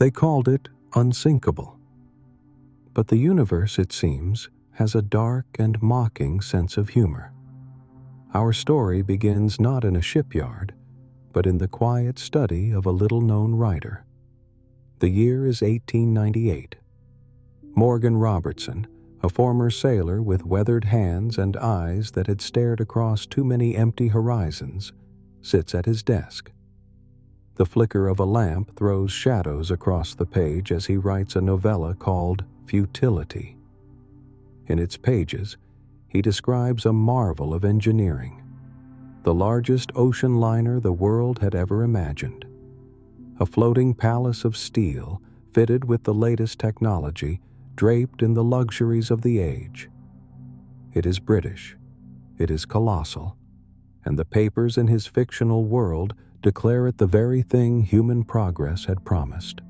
They called it unsinkable. But the universe, it seems, has a dark and mocking sense of humor. Our story begins not in a shipyard, but in the quiet study of a little-known writer. The year is 1898. Morgan Robertson, a former sailor with weathered hands and eyes that had stared across too many empty horizons, sits at his desk. The flicker of a lamp throws shadows across the page as he writes a novella called Futility. In its pages, he describes a marvel of engineering, the largest ocean liner the world had ever imagined, a floating palace of steel fitted with the latest technology, draped in the luxuries of the age. It is British, it is colossal, and the papers in his fictional world declare it the very thing human progress had promised: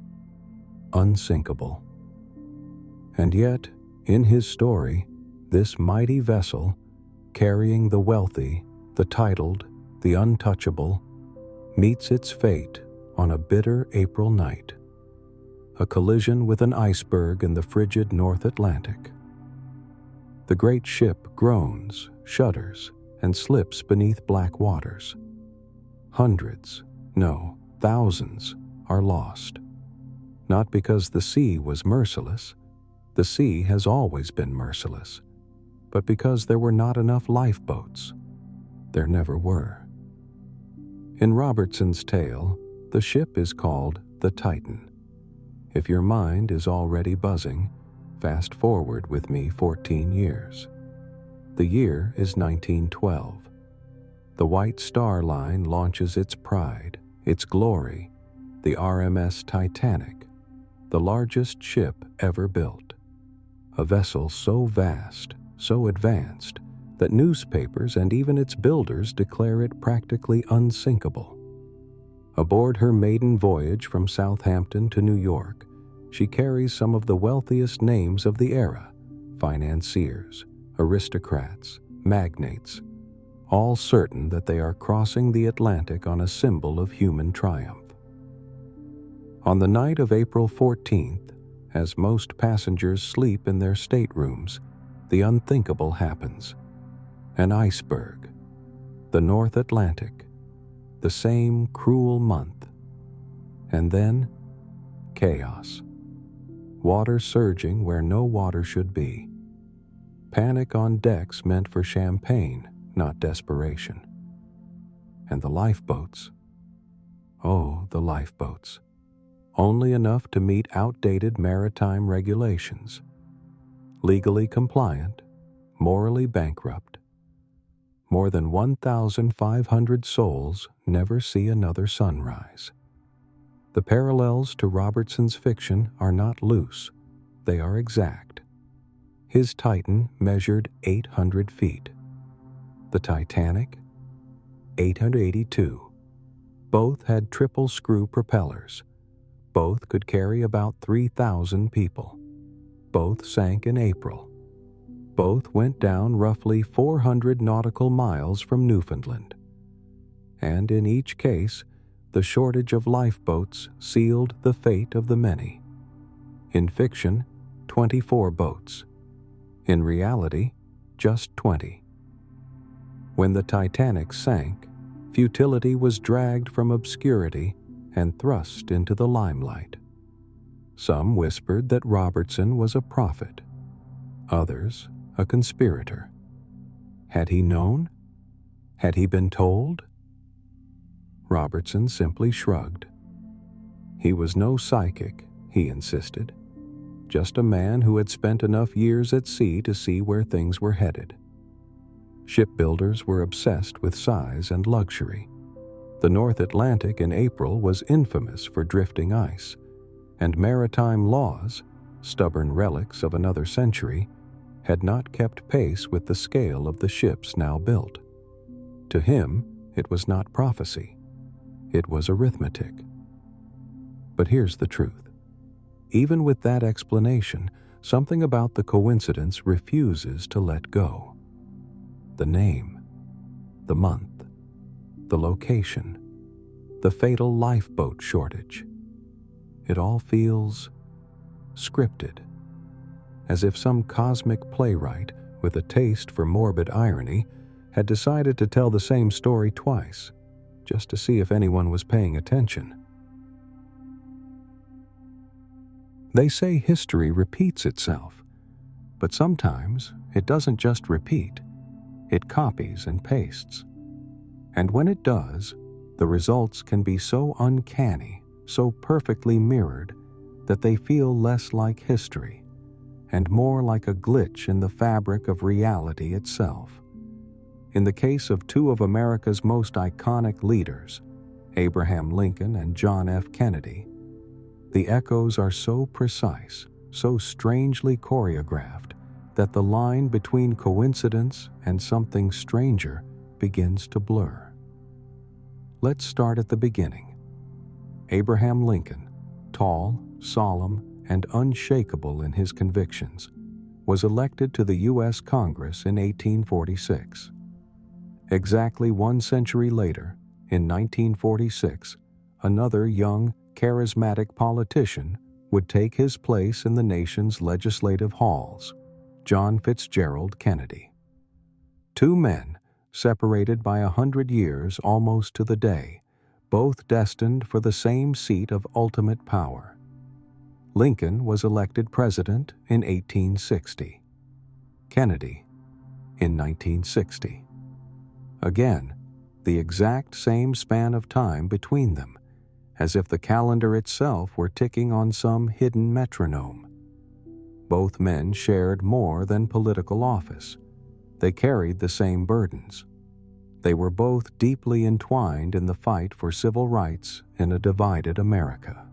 unsinkable. And yet, in his story, this mighty vessel, carrying the wealthy, the titled, the untouchable, meets its fate on a bitter April night. A collision with an iceberg in the frigid North Atlantic. The great ship groans, shudders, and slips beneath black waters. Hundreds, no, thousands, are lost. Not because the sea was merciless. The sea has always been merciless. But because there were not enough lifeboats. There never were. In Robertson's tale, the ship is called the Titan. If your mind is already buzzing, fast forward with me 14 years. The year is 1912. The White Star Line launches its pride, its glory, the RMS Titanic, the largest ship ever built. A vessel so vast, so advanced, that newspapers and even its builders declare it practically unsinkable. Aboard her maiden voyage from Southampton to New York, she carries some of the wealthiest names of the era: financiers, aristocrats, magnates, all certain that they are crossing the Atlantic on a symbol of human triumph. On the night of April 14th, as most passengers sleep in their staterooms, the unthinkable happens. An iceberg, the North Atlantic, the same cruel month. And then, chaos. Water surging where no water should be. Panic on decks meant for champagne, not desperation. And the lifeboats. Oh, the lifeboats. Only enough to meet outdated maritime regulations. Legally compliant, morally bankrupt. More than 1,500 souls never see another sunrise. The parallels to Robertson's fiction are not loose, they are exact. His Titan measured 800 feet. The Titanic, 882. Both had triple screw propellers. Both could carry about 3,000 people. Both sank in April. Both went down roughly 400 nautical miles from Newfoundland. And in each case, the shortage of lifeboats sealed the fate of the many. In fiction, 24 boats. In reality, just 20. When the Titanic sank, futility was dragged from obscurity and thrust into the limelight. Some whispered that Robertson was a prophet. Others, a conspirator. Had he known? Had he been told? Robertson simply shrugged. He was no psychic, he insisted. Just a man who had spent enough years at sea to see where things were headed. Shipbuilders were obsessed with size and luxury. The North Atlantic in April was infamous for drifting ice, and maritime laws, stubborn relics of another century, had not kept pace with the scale of the ships now built. To him, it was not prophecy. It was arithmetic. But here's the truth. Even with that explanation, something about the coincidence refuses to let go. The name, the month, the location, the fatal lifeboat shortage. It all feels scripted, as if some cosmic playwright with a taste for morbid irony had decided to tell the same story twice, just to see if anyone was paying attention. They say history repeats itself, but sometimes it doesn't just repeat, it copies and pastes. And when it does, the results can be so uncanny, so perfectly mirrored, that they feel less like history and more like a glitch in the fabric of reality itself. In the case of two of America's most iconic leaders, Abraham Lincoln and John F. Kennedy, the echoes are so precise, so strangely choreographed, that the line between coincidence and something stranger begins to blur. Let's start at the beginning. Abraham Lincoln, tall, solemn, and unshakable in his convictions, was elected to the U.S. Congress in 1846. Exactly 1 century later, in 1946, another young, charismatic politician would take his place in the nation's legislative halls, John Fitzgerald Kennedy. Two men, separated by 100 years almost to the day, both destined for the same seat of ultimate power. Lincoln was elected president in 1860. Kennedy in 1960. Again, the exact same span of time between them, as if the calendar itself were ticking on some hidden metronome. Both men shared more than political office. They carried the same burdens. They were both deeply entwined in the fight for civil rights in a divided America.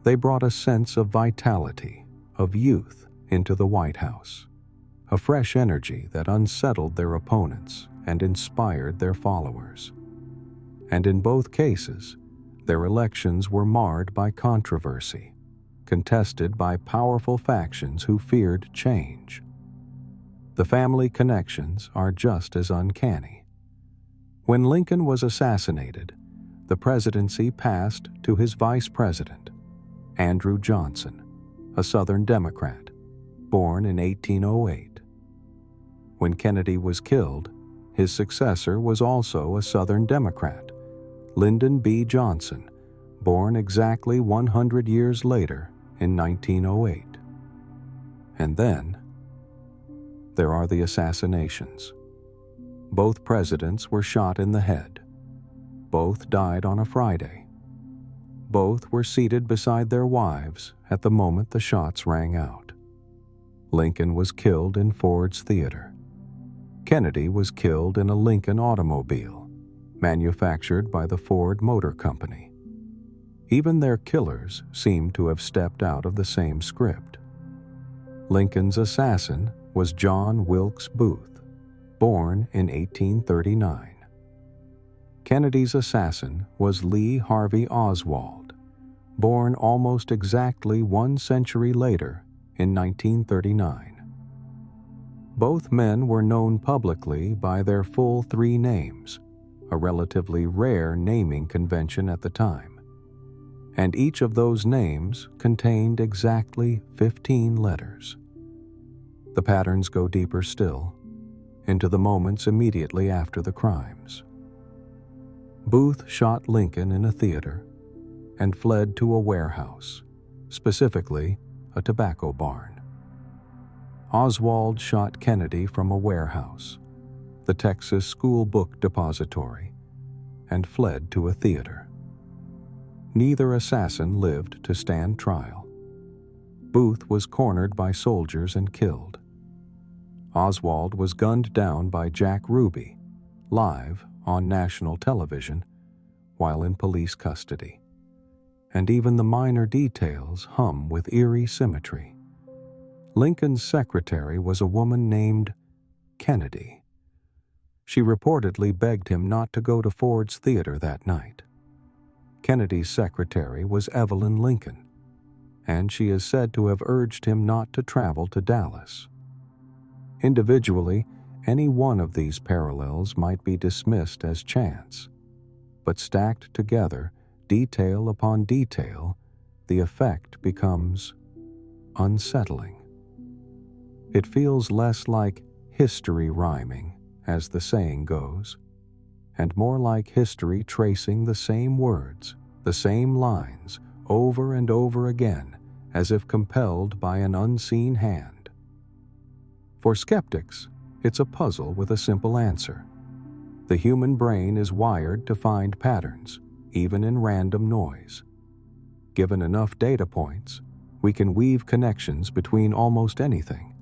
They brought a sense of vitality, of youth, into the White House, a fresh energy that unsettled their opponents and inspired their followers. And in both cases, their elections were marred by controversy, contested by powerful factions who feared change. The family connections are just as uncanny. When Lincoln was assassinated, the presidency passed to his vice president, Andrew Johnson, a Southern Democrat, born in 1808. When Kennedy was killed, his successor was also a Southern Democrat, Lyndon B. Johnson, born exactly 100 years later in 1908. And then, there are the assassinations. Both presidents were shot in the head. Both died on a Friday. Both were seated beside their wives at the moment the shots rang out. Lincoln was killed in Ford's Theater. Kennedy was killed in a Lincoln automobile, manufactured by the Ford Motor Company. Even their killers seemed to have stepped out of the same script. Lincoln's assassin was John Wilkes Booth, born in 1839. Kennedy's assassin was Lee Harvey Oswald, born almost exactly 1 century later in 1939. Both men were known publicly by their full 3 names, a relatively rare naming convention at the time. And each of those names contained exactly 15 letters. The patterns go deeper still, into the moments immediately after the crimes. Booth shot Lincoln in a theater and fled to a warehouse, specifically a tobacco barn. Oswald shot Kennedy from a warehouse, the Texas School Book Depository, and fled to a theater. Neither assassin lived to stand trial. Booth was cornered by soldiers and killed. Oswald was gunned down by Jack Ruby, live on national television, while in police custody. And even the minor details hum with eerie symmetry. Lincoln's secretary was a woman named Kennedy. She reportedly begged him not to go to Ford's Theater that night. Kennedy's secretary was Evelyn Lincoln, and she is said to have urged him not to travel to Dallas. Individually, any one of these parallels might be dismissed as chance, but stacked together, detail upon detail, the effect becomes unsettling. It feels less like history rhyming, as the saying goes, and more like history tracing the same words, the same lines, over and over again, as if compelled by an unseen hand. For skeptics, it's a puzzle with a simple answer. The human brain is wired to find patterns, even in random noise. Given enough data points, we can weave connections between almost anything.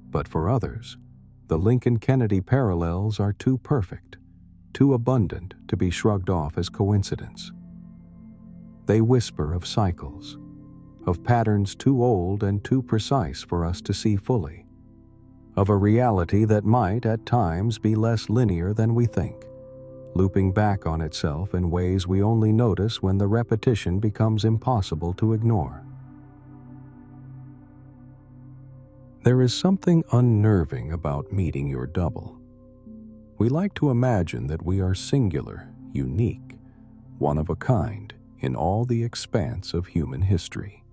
But for others, the Lincoln-Kennedy parallels are too perfect, too abundant to be shrugged off as coincidence. They whisper of cycles, of patterns too old and too precise for us to see fully, of a reality that might at times be less linear than we think, looping back on itself in ways we only notice when the repetition becomes impossible to ignore. There is something unnerving about meeting your double. We like to imagine that we are singular, unique, one of a kind in all the expanse of human history.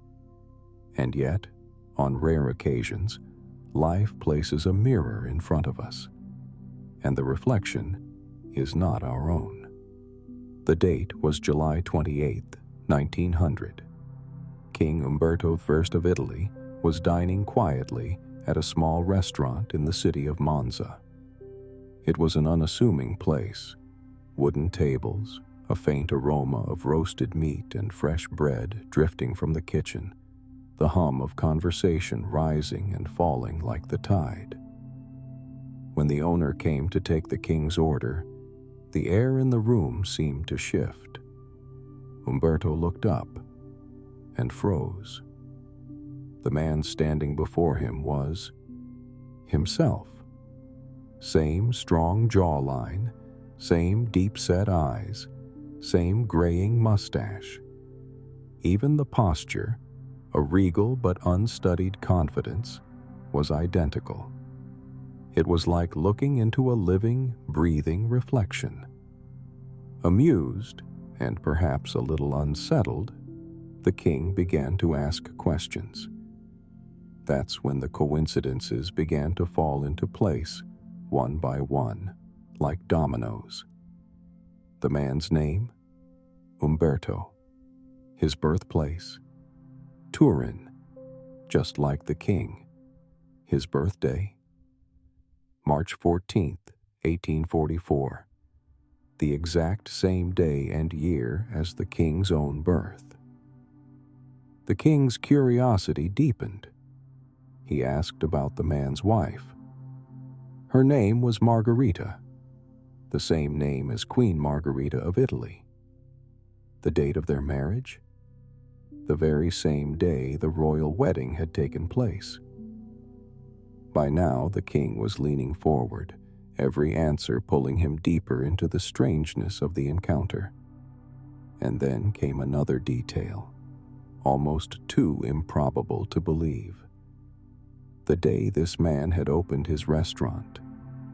And yet, on rare occasions, life places a mirror in front of us, and the reflection is not our own. The date was July 28, 1900. King Umberto I of Italy was dining quietly at a small restaurant in the city of Monza. It was an unassuming place, wooden tables, a faint aroma of roasted meat and fresh bread drifting from the kitchen, the hum of conversation rising and falling like the tide. When the owner came to take the king's order, the air in the room seemed to shift. Umberto looked up and froze. The man standing before him was himself. Same strong jawline, same deep-set eyes, same graying mustache. Even the posture, a regal but unstudied confidence, was identical. It was like looking into a living, breathing reflection. Amused, and perhaps a little unsettled, the king began to ask questions. That's when the coincidences began to fall into place, one by one, like dominoes. The man's name? Umberto. His birthplace? Turin, just like the king. His birthday? March 14th, 1844. The exact same day and year as the king's own birth. The king's curiosity deepened. He asked about the man's wife. Her name was Margherita, the same name as Queen Margherita of Italy. The date of their marriage? The very same day the royal wedding had taken place. By now, the king was leaning forward, every answer pulling him deeper into the strangeness of the encounter. And then came another detail, almost too improbable to believe. The day this man had opened his restaurant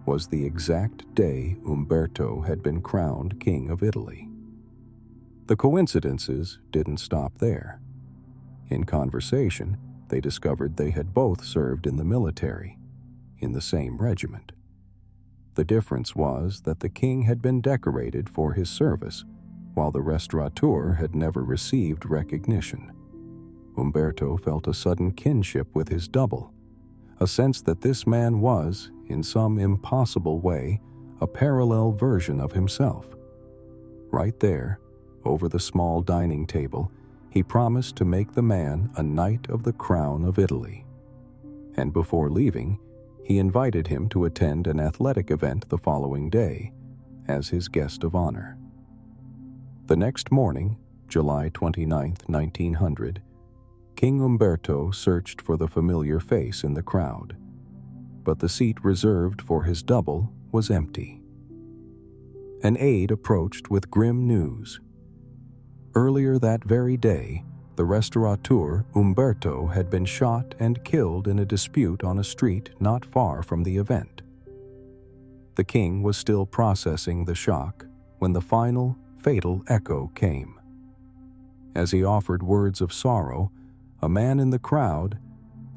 was the exact day Umberto had been crowned King of Italy. The coincidences didn't stop there. In conversation, they discovered they had both served in the military, in the same regiment. The difference was that the king had been decorated for his service, while the restaurateur had never received recognition. Umberto felt a sudden kinship with his double, a sense that this man was, in some impossible way, a parallel version of himself. Right there, over the small dining table, he promised to make the man a Knight of the Crown of Italy. And before leaving, he invited him to attend an athletic event the following day, as his guest of honor. The next morning, July 29, 1900, King Umberto searched for the familiar face in the crowd, but the seat reserved for his double was empty. An aide approached with grim news. Earlier that very day, the restaurateur Umberto had been shot and killed in a dispute on a street not far from the event. The king was still processing the shock when the final, fatal echo came. As he offered words of sorrow, a man in the crowd,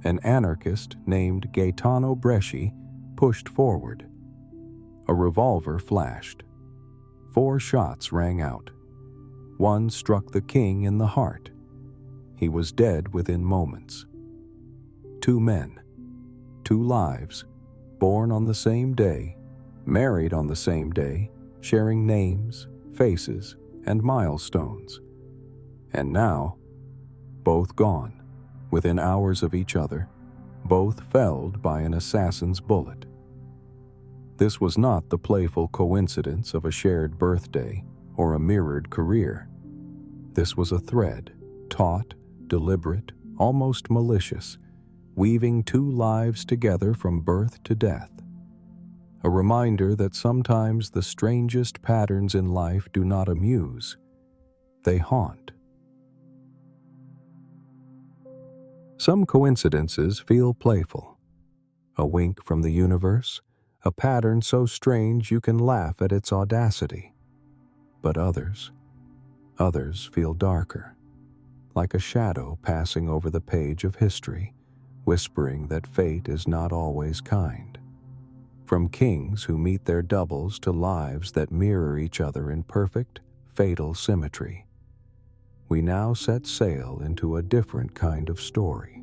an anarchist named Gaetano Bresci, pushed forward. A revolver flashed. 4 shots rang out. One struck the king in the heart. He was dead within moments. 2 men, 2 lives, born on the same day, married on the same day, sharing names, faces, and milestones. And now, both gone, within hours of each other, both felled by an assassin's bullet. This was not the playful coincidence of a shared birthday or a mirrored career. This was a thread, taut, deliberate, almost malicious, weaving 2 lives together from birth to death. A reminder that sometimes the strangest patterns in life do not amuse, they haunt. Some coincidences feel playful. A wink from the universe, a pattern so strange you can laugh at its audacity. But others feel darker, like a shadow passing over the page of history, whispering that fate is not always kind. From kings who meet their doubles to lives that mirror each other in perfect, fatal symmetry, we now set sail into a different kind of story.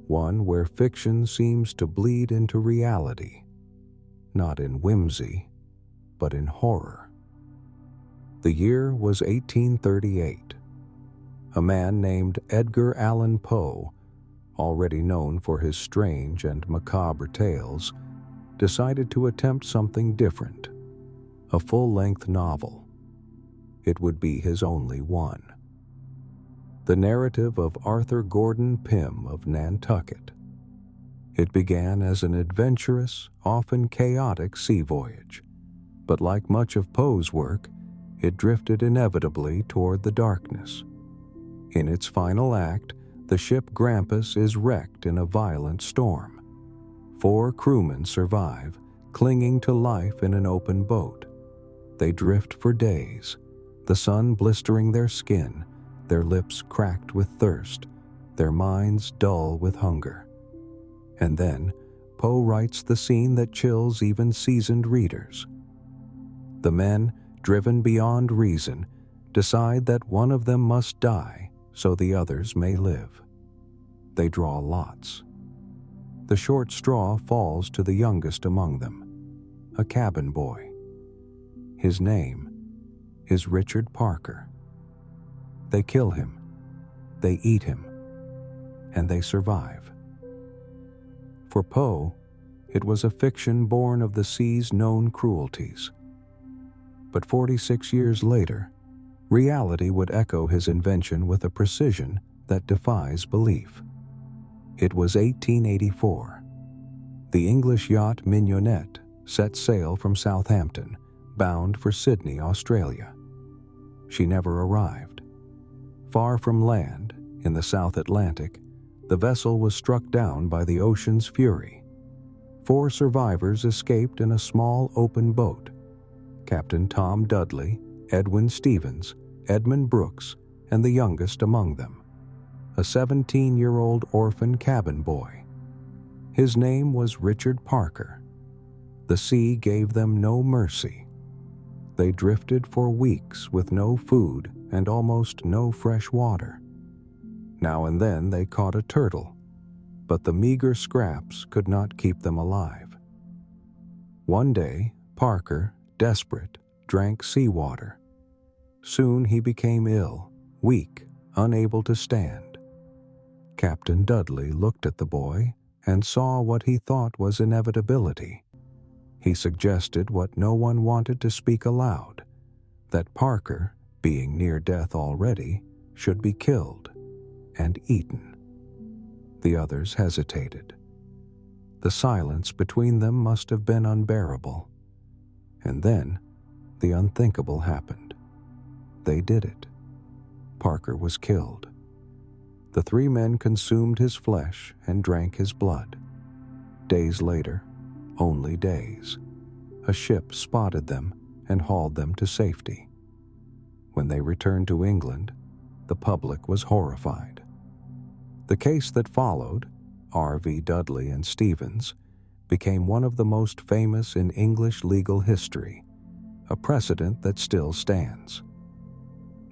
One where fiction seems to bleed into reality, not in whimsy, but in horror. The year was 1838. A man named Edgar Allan Poe, already known for his strange and macabre tales, decided to attempt something different, a full-length novel. It would be his only one. The narrative of Arthur Gordon Pym of Nantucket. It began as an adventurous, often chaotic sea voyage, but like much of Poe's work, it drifted inevitably toward the darkness. In its final act, the ship Grampus is wrecked in a violent storm. 4 crewmen survive, clinging to life in an open boat. They drift for days, the sun blistering their skin, their lips cracked with thirst, their minds dull with hunger. And then, Poe writes the scene that chills even seasoned readers. The men, driven beyond reason, decide that one of them must die so the others may live. They draw lots. The short straw falls to the youngest among them, a cabin boy. His name is Richard Parker. They kill him, they eat him, and they survive. For Poe, it was a fiction born of the sea's known cruelties. But 46 years later, reality would echo his invention with a precision that defies belief. It was 1884. The English yacht Mignonette set sail from Southampton, bound for Sydney, Australia. She never arrived. Far from land, in the South Atlantic, the vessel was struck down by the ocean's fury. 4 survivors escaped in a small open boat. Captain Tom Dudley, Edwin Stevens, Edmund Brooks, and the youngest among them, a 17-year-old orphan cabin boy. His name was Richard Parker. The sea gave them no mercy. They drifted for weeks with no food and almost no fresh water. Now and then they caught a turtle, but the meager scraps could not keep them alive. One day, Parker, desperate, drank seawater. Soon he became ill, weak, unable to stand. Captain Dudley looked at the boy and saw what he thought was inevitability. He suggested what no one wanted to speak aloud, that Parker, being near death already, should be killed and eaten. The others hesitated. The silence between them must have been unbearable. And then, the unthinkable happened. They did it. Parker was killed. The 3 men consumed his flesh and drank his blood. Days later, only days, a ship spotted them and hauled them to safety. When they returned to England, the public was horrified. The case that followed, R.V. Dudley and Stevens, became one of the most famous in English legal history, a precedent that still stands.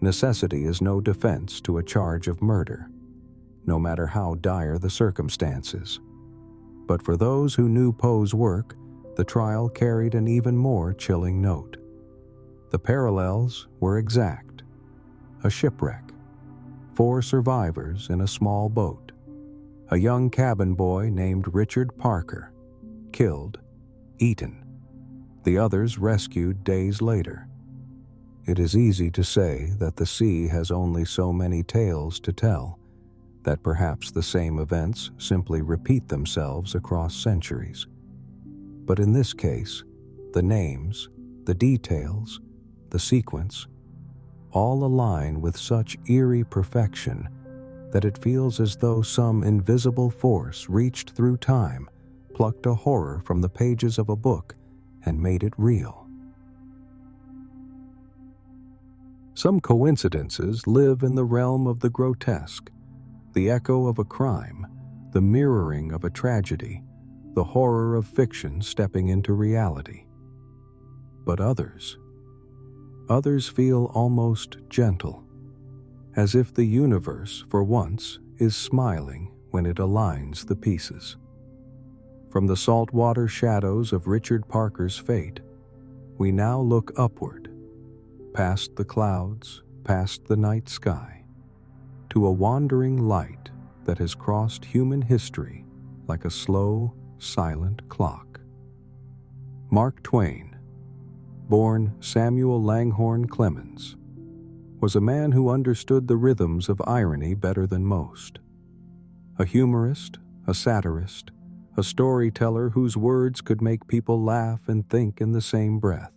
Necessity is no defense to a charge of murder, no matter how dire the circumstances. But for those who knew Poe's work, the trial carried an even more chilling note. The parallels were exact. A shipwreck, 4 survivors in a small boat, a young cabin boy named Richard Parker, killed, eaten, the others rescued days later. It is easy to say that the sea has only so many tales to tell, that perhaps the same events simply repeat themselves across centuries. But in this case, the names, the details, the sequence, all align with such eerie perfection that it feels as though some invisible force reached through time, plucked a horror from the pages of a book, and made it real. Some coincidences live in the realm of the grotesque, the echo of a crime, the mirroring of a tragedy, the horror of fiction stepping into reality. But others feel almost gentle, as if the universe, for once, is smiling when it aligns the pieces. From the saltwater shadows of Richard Parker's fate, we now look upward, past the clouds, past the night sky, to a wandering light that has crossed human history like a slow, silent clock. Mark Twain, born Samuel Langhorne Clemens, was a man who understood the rhythms of irony better than most. A humorist, a satirist, a storyteller whose words could make people laugh and think in the same breath.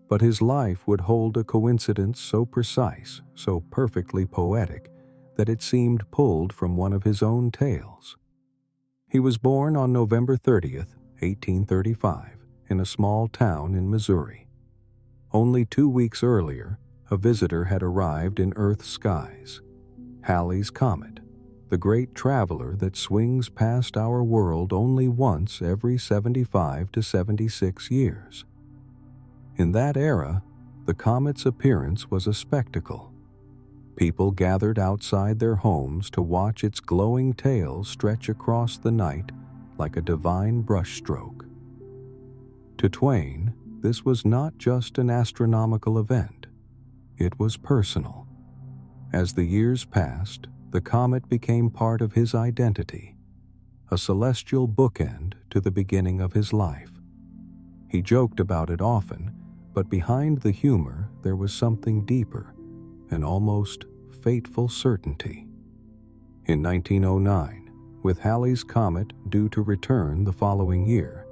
But his life would hold a coincidence so precise, so perfectly poetic, that it seemed pulled from one of his own tales. He was born on November 30th, 1835, in a small town in Missouri. Only 2 weeks earlier, a visitor had arrived in Earth's skies, Halley's Comet, the great traveler that swings past our world only once every 75 to 76 years. In that era, the comet's appearance was a spectacle. People gathered outside their homes to watch its glowing tail stretch across the night like a divine brushstroke. To Twain, this was not just an astronomical event. It was personal. As the years passed, the comet became part of his identity, a celestial bookend to the beginning of his life. He joked about it often, but behind the humor there was something deeper, an almost fateful certainty. In 1909, with Halley's Comet due to return the following year,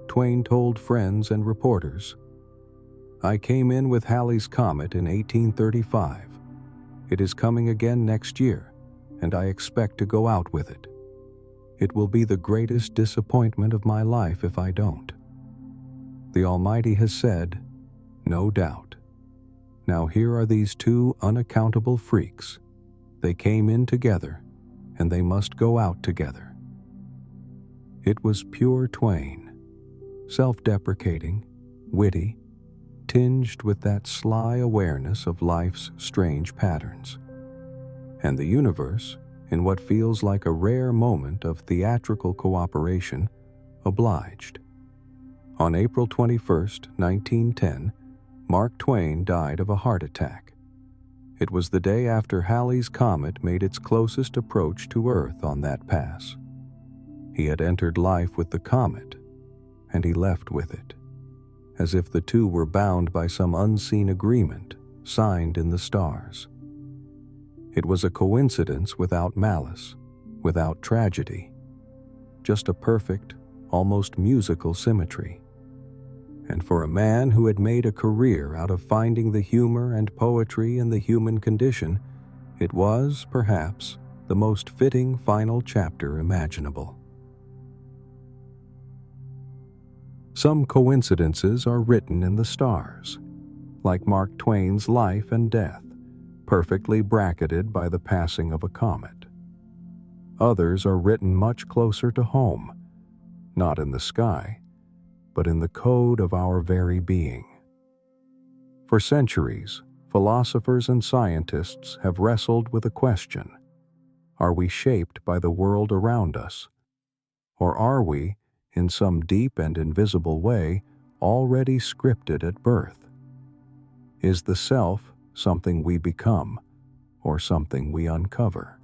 Twain told friends and reporters, "I came in with Halley's Comet in 1835. It is coming again next year, and I expect to go out with it. It will be the greatest disappointment of my life if I don't. The Almighty has said, no doubt. Now here are these 2 unaccountable freaks. They came in together, and they must go out together." It was pure Twain, self-deprecating, witty, tinged with that sly awareness of life's strange patterns. And the universe, in what feels like a rare moment of theatrical cooperation, obliged. On April 21, 1910, Mark Twain died of a heart attack. It was the day after Halley's Comet made its closest approach to Earth on that pass. He had entered life with the comet, and he left with it, as if the two were bound by some unseen agreement signed in the stars. It was a coincidence without malice, without tragedy, just a perfect, almost musical symmetry. And for a man who had made a career out of finding the humor and poetry in the human condition, it was, perhaps, the most fitting final chapter imaginable. Some coincidences are written in the stars, like Mark Twain's life and death, perfectly bracketed by the passing of a comet. Others are written much closer to home, not in the sky, but in the code of our very being. For centuries, philosophers and scientists have wrestled with a question: are we shaped by the world around us? Or are we, in some deep and invisible way, already scripted at birth? Is the self something we become, or something we uncover?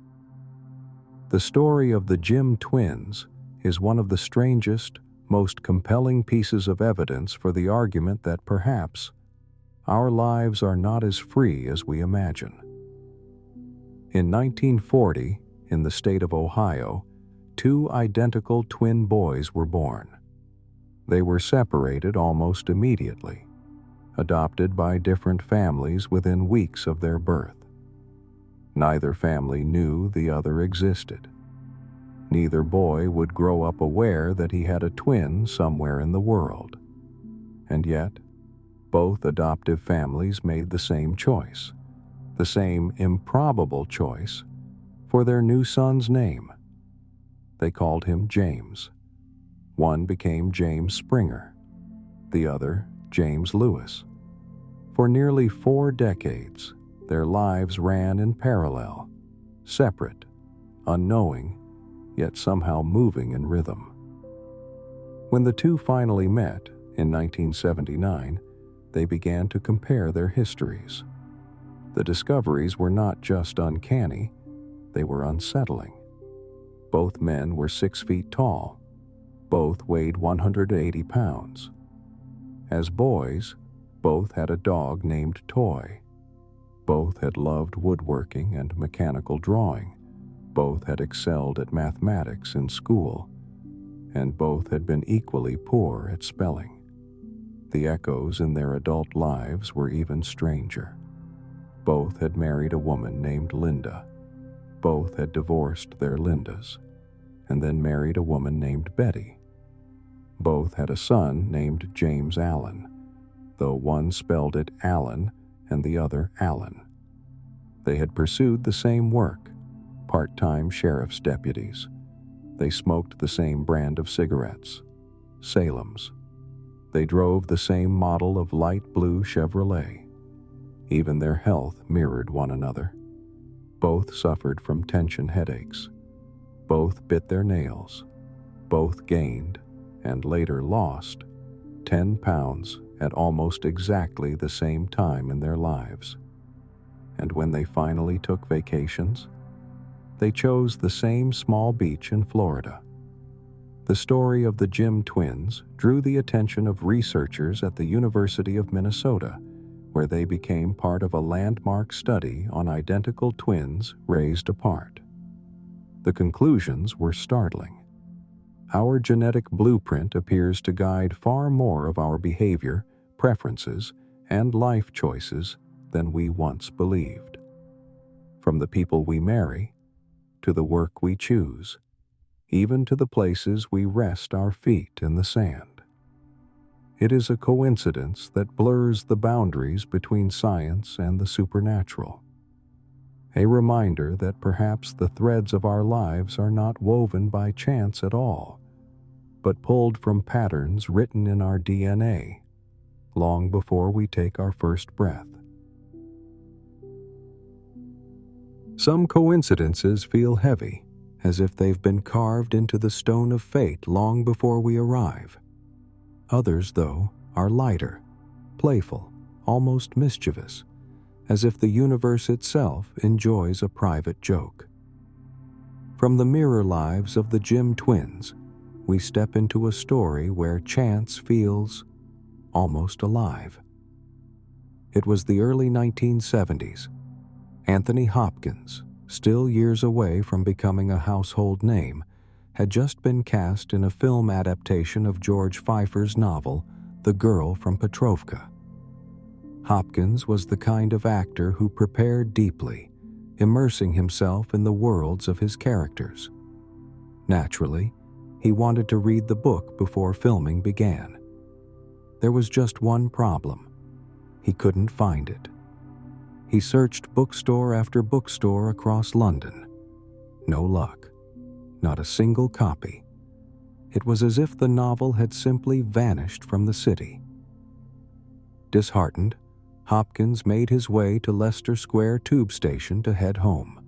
The story of the Grimm twins is one of the strangest, most compelling pieces of evidence for the argument that perhaps our lives are not as free as we imagine. In 1940, in the state of Ohio, two identical twin boys were born. They were separated almost immediately, adopted by different families within weeks of their birth. Neither family knew the other existed. Neither boy would grow up aware that he had a twin somewhere in the world. And yet, both adoptive families made the same choice, the same improbable choice, for their new son's name. They called him James. One became James Springer, the other James Lewis. For nearly 4 decades, their lives ran in parallel, separate, unknowing, yet somehow moving in rhythm. When the two finally met in 1979, they began to compare their histories. The discoveries were not just uncanny, they were unsettling. Both men were 6 feet tall. Both weighed 180 pounds. As boys, both had a dog named Toy. Both had loved woodworking and mechanical drawing. Both had excelled at mathematics in school, and both had been equally poor at spelling. The echoes in their adult lives were even stranger. Both had married a woman named Linda. Both had divorced their Lindas, and then married a woman named Betty. Both had a son named James Allen, though one spelled it Allen and the other Allen. They had pursued the same work, part-time sheriff's deputies. They smoked the same brand of cigarettes, Salem's. They drove the same model of light blue Chevrolet. Even their health mirrored one another. Both suffered from tension headaches. Both bit their nails. Both gained, and later lost, 10 pounds at almost exactly the same time in their lives. And when they finally took vacations, they chose the same small beach in Florida. The story of the Grimm twins drew the attention of researchers at the University of Minnesota, where they became part of a landmark study on identical twins raised apart. The conclusions were startling. Our genetic blueprint appears to guide far more of our behavior, preferences, and life choices than we once believed. From the people we marry, to the work we choose, even to the places we rest our feet in the sand. It is a coincidence that blurs the boundaries between science and the supernatural. A reminder that perhaps the threads of our lives are not woven by chance at all, but pulled from patterns written in our DNA, long before we take our first breath. Some coincidences feel heavy, as if they've been carved into the stone of fate long before we arrive. Others, though, are lighter, playful, almost mischievous, as if the universe itself enjoys a private joke. From the mirror lives of the Grimm twins, we step into a story where chance feels almost alive. It was the early 1970s. Anthony Hopkins, still years away from becoming a household name, had just been cast in a film adaptation of George Pfeiffer's novel, The Girl from Petrovka. Hopkins was the kind of actor who prepared deeply, immersing himself in the worlds of his characters. Naturally, he wanted to read the book before filming began. There was just one problem. He couldn't find it. He searched bookstore after bookstore across London. No luck. Not a single copy. It was as if the novel had simply vanished from the city. Disheartened, Hopkins made his way to Leicester Square tube station to head home.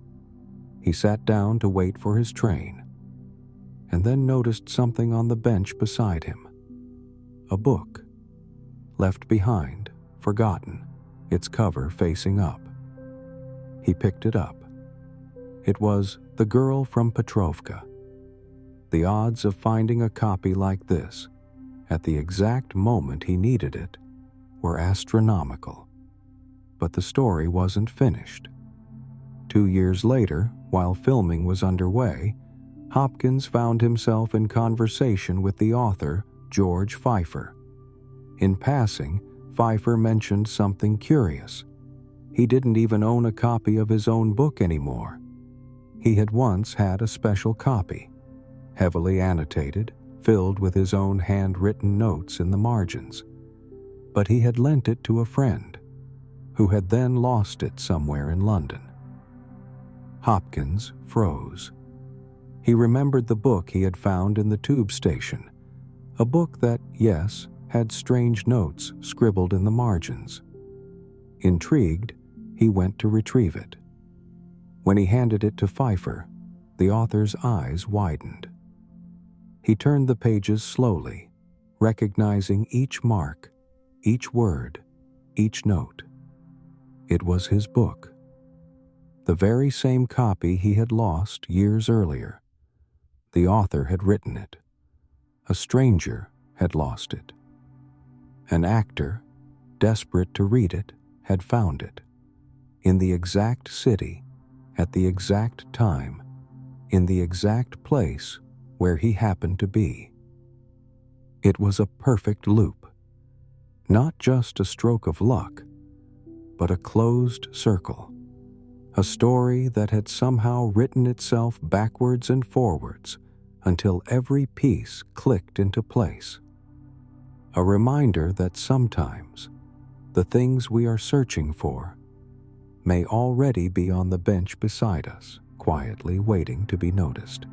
He sat down to wait for his train, and then noticed something on the bench beside him. A book. Left behind, forgotten, its cover facing up. He picked it up. It was The Girl from Petrovka. The odds of finding a copy like this, at the exact moment he needed it, were astronomical. But the story wasn't finished. 2 years later, while filming was underway, Hopkins found himself in conversation with the author, George Pfeiffer. In passing, Pfeiffer mentioned something curious. He didn't even own a copy of his own book anymore. He had once had a special copy, heavily annotated, filled with his own handwritten notes in the margins. But he had lent it to a friend, who had then lost it somewhere in London. Hopkins froze. He remembered the book he had found in the tube station, a book that, yes, had strange notes scribbled in the margins. Intrigued, he went to retrieve it. When he handed it to Pfeiffer, the author's eyes widened. He turned the pages slowly, recognizing each mark, each word, each note. It was his book. The very same copy he had lost years earlier. The author had written it. A stranger had lost it. An actor, desperate to read it, had found it. In the exact city, at the exact time, in the exact place where he happened to be. It was a perfect loop. Not just a stroke of luck, but a closed circle. A story that had somehow written itself backwards and forwards until every piece clicked into place. A reminder that sometimes the things we are searching for may already be on the bench beside us, quietly waiting to be noticed.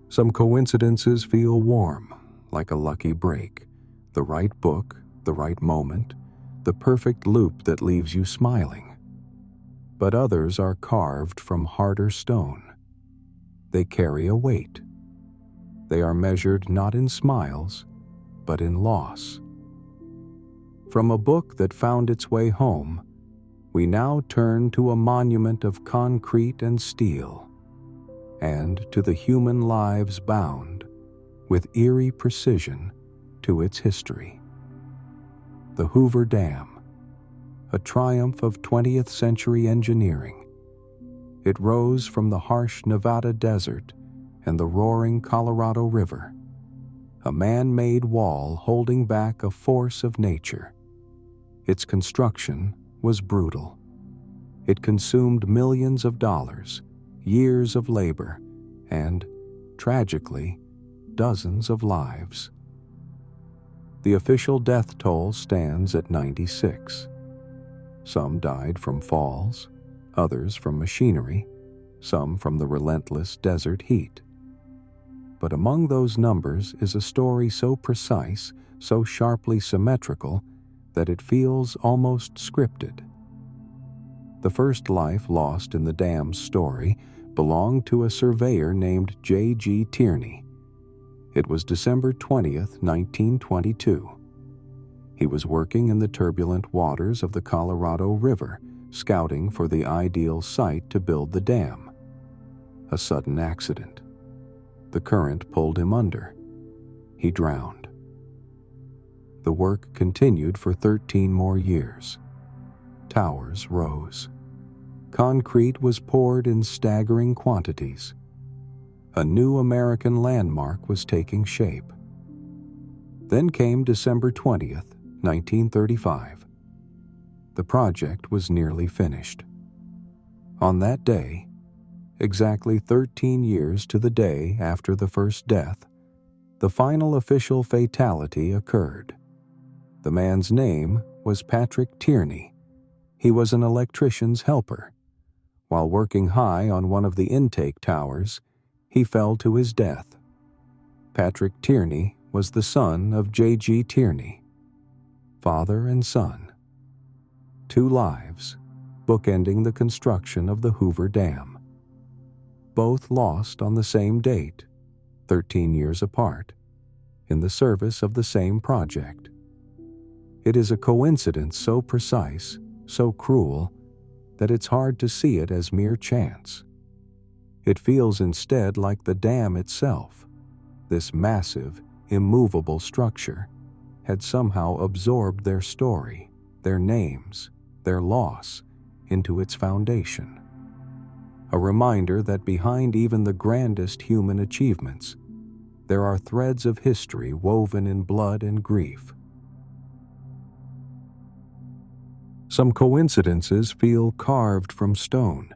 Some coincidences feel warm, like a lucky break. The right book, the right moment, the perfect loop that leaves you smiling. But others are carved from harder stone. They carry a weight. They are measured not in smiles, but in loss. From a book that found its way home, we now turn to a monument of concrete and steel, and to the human lives bound, with eerie precision, to its history. The Hoover Dam, a triumph of 20th century engineering. It rose from the harsh Nevada desert and the roaring Colorado River, a man-made wall holding back a force of nature. Its construction was brutal. It consumed millions of dollars, years of labor, and, tragically, dozens of lives. The official death toll stands at 96. Some died from falls, others from machinery, some from the relentless desert heat. But among those numbers is a story so precise, so sharply symmetrical, that it feels almost scripted. The first life lost in the dam's story belonged to a surveyor named J.G. Tierney. It was December 20th, 1922. He was working in the turbulent waters of the Colorado River, scouting for the ideal site to build the dam. A sudden accident. The current pulled him under. He drowned. The work continued for 13 more years. Towers rose. Concrete was poured in staggering quantities. A new American landmark was taking shape. Then came December 20th, 1935. The project was nearly finished. On that day, exactly 13 years to the day after the first death, the final official fatality occurred. The man's name was Patrick Tierney. He was an electrician's helper. While working high on one of the intake towers, he fell to his death. Patrick Tierney was the son of J.G. Tierney. Father and son. 2 lives, bookending the construction of the Hoover Dam. Both lost on the same date, 13 years apart, in the service of the same project. It is a coincidence so precise, so cruel, that it's hard to see it as mere chance. It feels instead like the dam itself, this massive, immovable structure, had somehow absorbed their story, their names, their loss, into its foundation. A reminder that behind even the grandest human achievements, there are threads of history woven in blood and grief. Some coincidences feel carved from stone,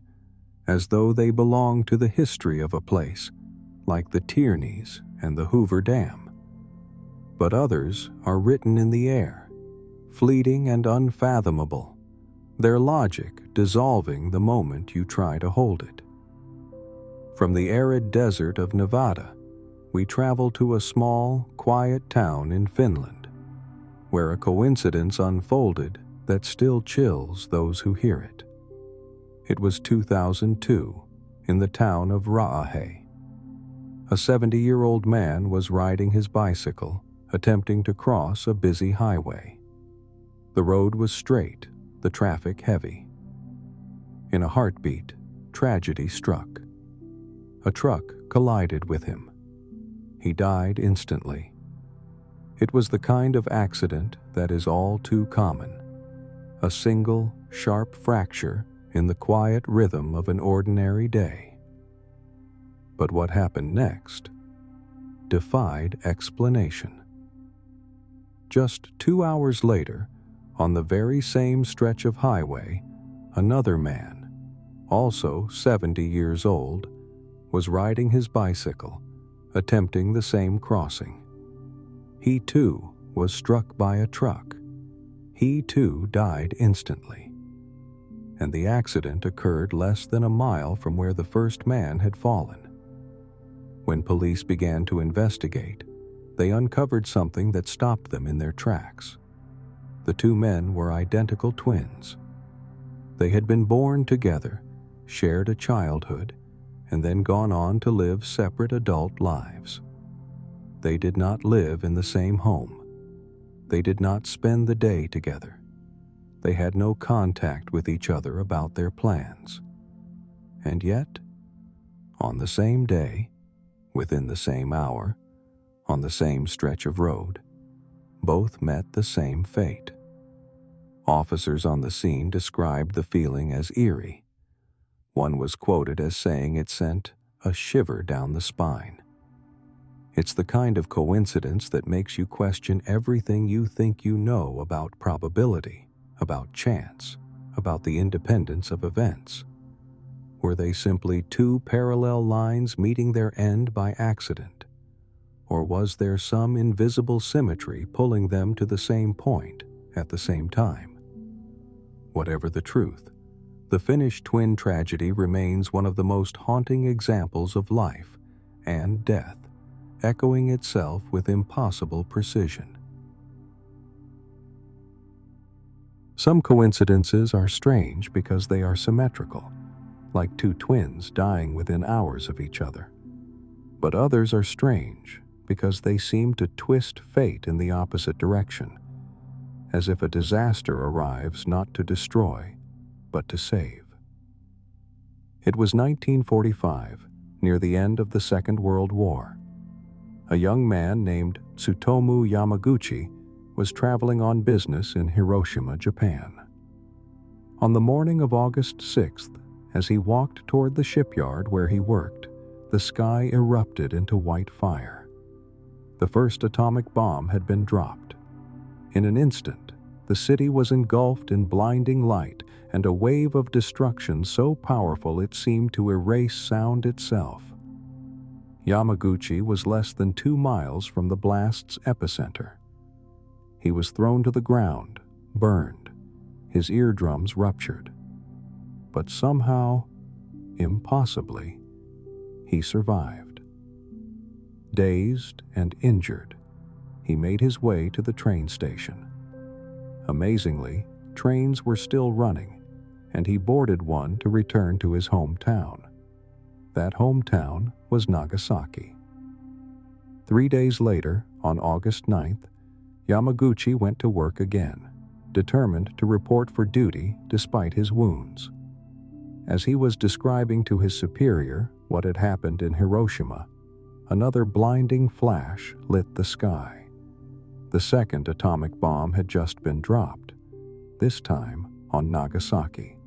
as though they belong to the history of a place, like the Tierneys and the Hoover Dam. But others are written in the air, fleeting and unfathomable, their logic dissolving the moment you try to hold it. From the arid desert of Nevada, we travel to a small, quiet town in Finland, where a coincidence unfolded that still chills those who hear it. It was 2002, in the town of Raahe. A 70-year-old man was riding his bicycle, attempting to cross a busy highway. The road was straight, the traffic heavy. In a heartbeat, tragedy struck. A truck collided with him. He died instantly. It was the kind of accident that is all too common. A single, sharp fracture in the quiet rhythm of an ordinary day. But what happened next defied explanation. Just 2 hours later, on the very same stretch of highway, another man, also 70 years old, was riding his bicycle, attempting the same crossing. He too was struck by a truck. He too died instantly. And the accident occurred less than a mile from where the first man had fallen. When police began to investigate, they uncovered something that stopped them in their tracks. The 2 men were identical twins. They had been born together, shared a childhood, and then gone on to live separate adult lives. They did not live in the same home. They did not spend the day together. They had no contact with each other about their plans. And yet, on the same day, within the same hour, on the same stretch of road, both met the same fate. Officers on the scene described the feeling as eerie. One was quoted as saying it sent a shiver down the spine. It's the kind of coincidence that makes you question everything you think you know about probability, about chance, about the independence of events. Were they simply 2 parallel lines meeting their end by accident? Or was there some invisible symmetry pulling them to the same point at the same time? Whatever the truth, the Finnish twin tragedy remains one of the most haunting examples of life and death, echoing itself with impossible precision. Some coincidences are strange because they are symmetrical, like 2 twins dying within hours of each other. But others are strange because they seem to twist fate in the opposite direction, as if a disaster arrives not to destroy, but to save. It was 1945, near the end of the Second World War. A young man named Tsutomu Yamaguchi was traveling on business in Hiroshima, Japan. On the morning of August 6th, as he walked toward the shipyard where he worked, the sky erupted into white fire. The first atomic bomb had been dropped. In an instant, the city was engulfed in blinding light and a wave of destruction so powerful it seemed to erase sound itself. Yamaguchi was less than 2 miles from the blast's epicenter. He was thrown to the ground, burned, his eardrums ruptured. But somehow, impossibly, he survived. Dazed and injured, he made his way to the train station. Amazingly, trains were still running, and he boarded one to return to his hometown. That hometown was Nagasaki. 3 days later, on August 9th, Yamaguchi went to work again, determined to report for duty despite his wounds. As he was describing to his superior what had happened in Hiroshima, another blinding flash lit the sky. The second atomic bomb had just been dropped, this time on Nagasaki.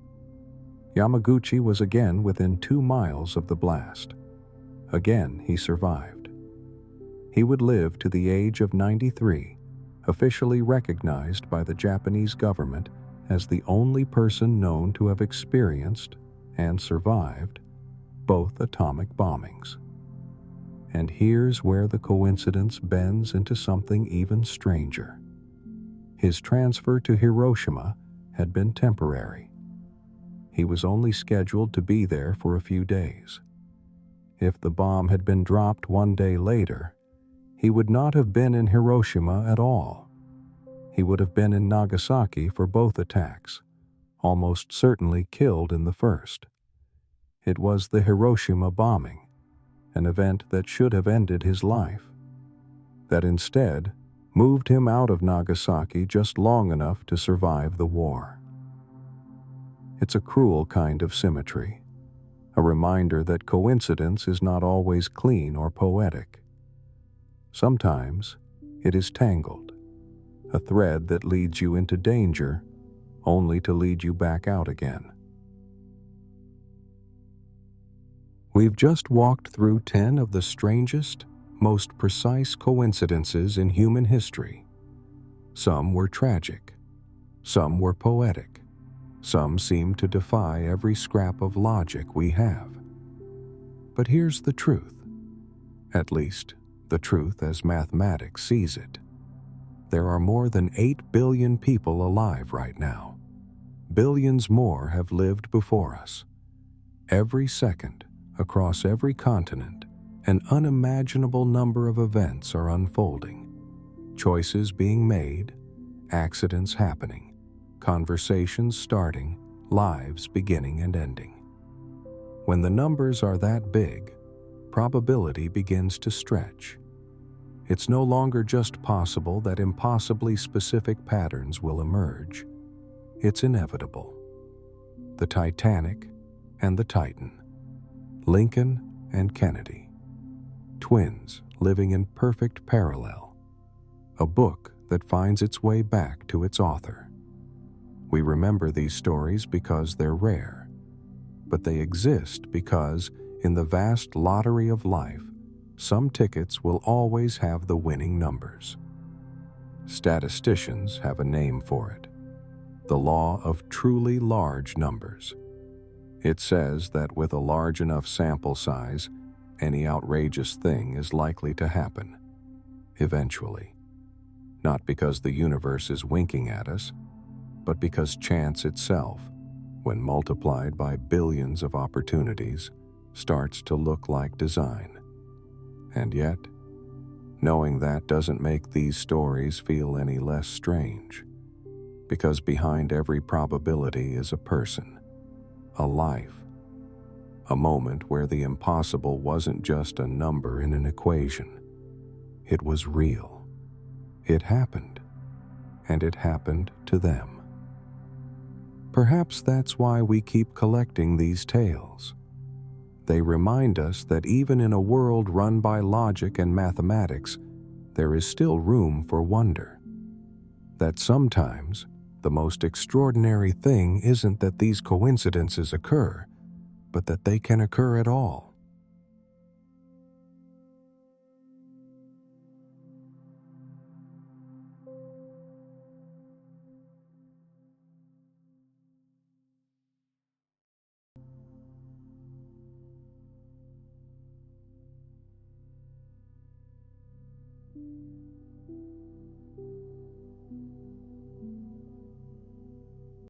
Yamaguchi was again within 2 miles of the blast. Again he survived. He would live to the age of 93, officially recognized by the Japanese government as the only person known to have experienced and survived both atomic bombings. And here's where the coincidence bends into something even stranger. His transfer to Hiroshima had been temporary. He was only scheduled to be there for a few days. If the bomb had been dropped 1 day later, he would not have been in Hiroshima at all. He would have been in Nagasaki for both attacks, almost certainly killed in the first. It was the Hiroshima bombing, an event that should have ended his life, that instead moved him out of Nagasaki just long enough to survive the war. It's a cruel kind of symmetry, a reminder that coincidence is not always clean or poetic. Sometimes it is tangled, a thread that leads you into danger only to lead you back out again. We've just walked through 10 of the strangest, most precise coincidences in human history. Some were tragic, some were poetic, some seem to defy every scrap of logic we have. But here's the truth, at least the truth as mathematics sees it. There are more than 8 billion people alive right now. Billions more have lived before us. Every second, across every continent, an unimaginable number of events are unfolding. Choices being made, accidents happening, conversations starting, lives beginning and ending. When the numbers are that big, probability begins to stretch. It's no longer just possible that impossibly specific patterns will emerge. It's inevitable. The Titanic and the Titan, Lincoln and Kennedy, twins living in perfect parallel, a book that finds its way back to its author. We remember these stories because they're rare, but they exist because, in the vast lottery of life, some tickets will always have the winning numbers. Statisticians have a name for it: the law of truly large numbers. It says that with a large enough sample size, any outrageous thing is likely to happen, eventually. Not because the universe is winking at us, but because chance itself, when multiplied by billions of opportunities, starts to look like design. And yet, knowing that doesn't make these stories feel any less strange, because behind every probability is a person, a life, a moment where the impossible wasn't just a number in an equation. It was real. It happened, and it happened to them. Perhaps that's why we keep collecting these tales. They remind us that even in a world run by logic and mathematics, there is still room for wonder. That sometimes the most extraordinary thing isn't that these coincidences occur, but that they can occur at all.